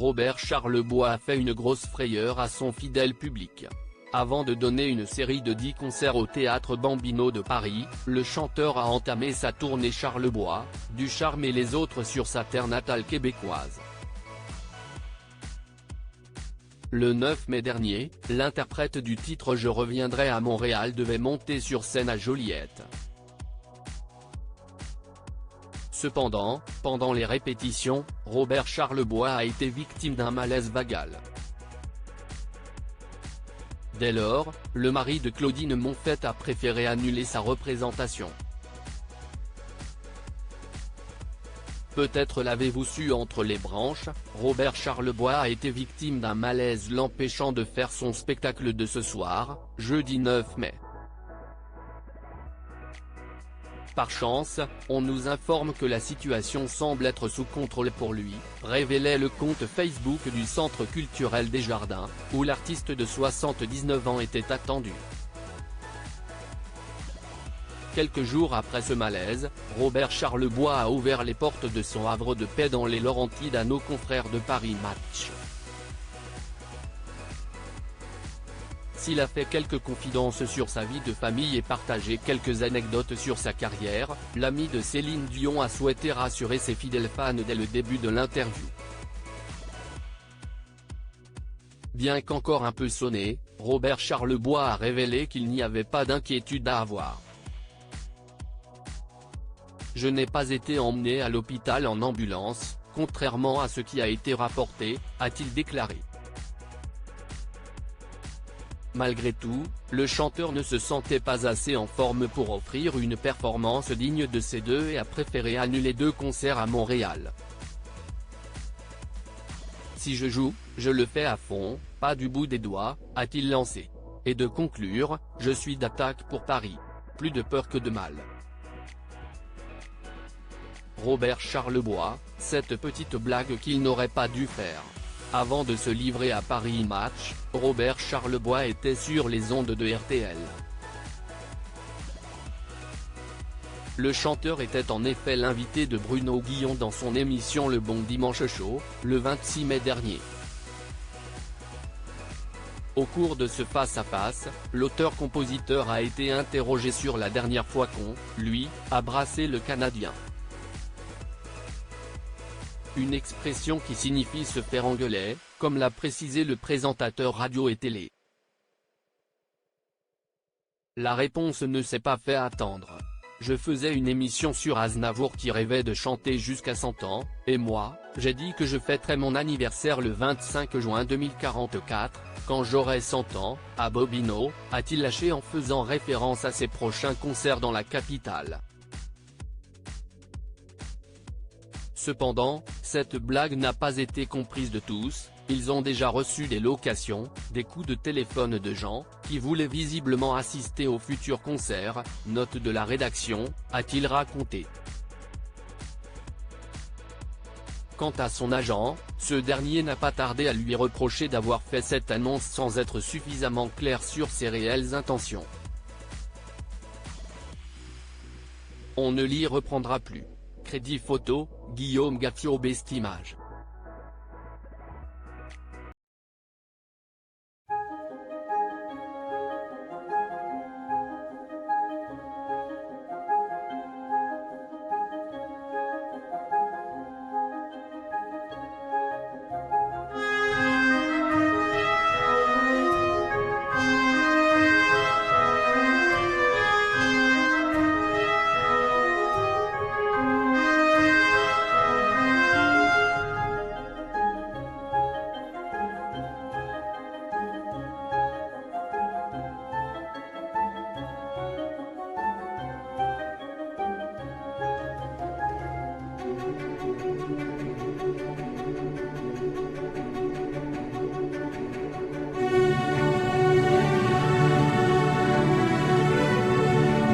Robert Charlebois a fait une grosse frayeur à son fidèle public. Avant de donner une série de 10 concerts au Théâtre Bambino de Paris, le chanteur a entamé sa tournée Charlebois, du charme et les autres sur sa terre natale québécoise. Le 9 mai dernier, l'interprète du titre Je reviendrai à Montréal devait monter sur scène à Joliette. Cependant, pendant les répétitions, Robert Charlebois a été victime d'un malaise vagal. Dès lors, le mari de Claudine Monfette a préféré annuler sa représentation. Peut-être l'avez-vous su entre les branches, Robert Charlebois a été victime d'un malaise l'empêchant de faire son spectacle de ce soir, jeudi 9 mai. Par chance, on nous informe que la situation semble être sous contrôle pour lui, révélait le compte Facebook du Centre culturel des Jardins, où l'artiste de 79 ans était attendu. Quelques jours après ce malaise, Robert Charlebois a ouvert les portes de son havre de paix dans les Laurentides à nos confrères de Paris Match. S'il a fait quelques confidences sur sa vie de famille et partagé quelques anecdotes sur sa carrière, l'ami de Céline Dion a souhaité rassurer ses fidèles fans dès le début de l'interview. Bien qu'encore un peu sonné, Robert Charlebois a révélé qu'il n'y avait pas d'inquiétude à avoir. « Je n'ai pas été emmené à l'hôpital en ambulance, contrairement à ce qui a été rapporté », a-t-il déclaré. Malgré tout, le chanteur ne se sentait pas assez en forme pour offrir une performance digne de ces deux et a préféré annuler 2 concerts à Montréal. « Si je joue, je le fais à fond, pas du bout des doigts », a-t-il lancé. Et de conclure, « Je suis d'attaque pour Paris. Plus de peur que de mal ». Robert Charlebois, cette petite blague qu'il n'aurait pas dû faire. Avant de se livrer à Paris Match, Robert Charlebois était sur les ondes de RTL. Le chanteur était en effet l'invité de Bruno Guillon dans son émission Le Bon Dimanche Show, le 26 mai dernier. Au cours de ce face-à-face, l'auteur-compositeur a été interrogé sur la dernière fois qu'on, lui, a brassé le Canadien. Une expression qui signifie se faire engueuler, comme l'a précisé le présentateur radio et télé. La réponse ne s'est pas fait attendre. Je faisais une émission sur Aznavour qui rêvait de chanter jusqu'à 100 ans, et moi, j'ai dit que je fêterais mon anniversaire le 25 juin 2044, quand j'aurai 100 ans, à Bobino, a-t-il lâché en faisant référence à ses prochains concerts dans la capitale. Cependant, cette blague n'a pas été comprise de tous, ils ont déjà reçu des locations, des coups de téléphone de gens, qui voulaient visiblement assister au futur concert, note de la rédaction, a-t-il raconté. Quant à son agent, ce dernier n'a pas tardé à lui reprocher d'avoir fait cette annonce sans être suffisamment clair sur ses réelles intentions. On ne l'y reprendra plus. Crédit photo, Guillaume Gatio Best Image.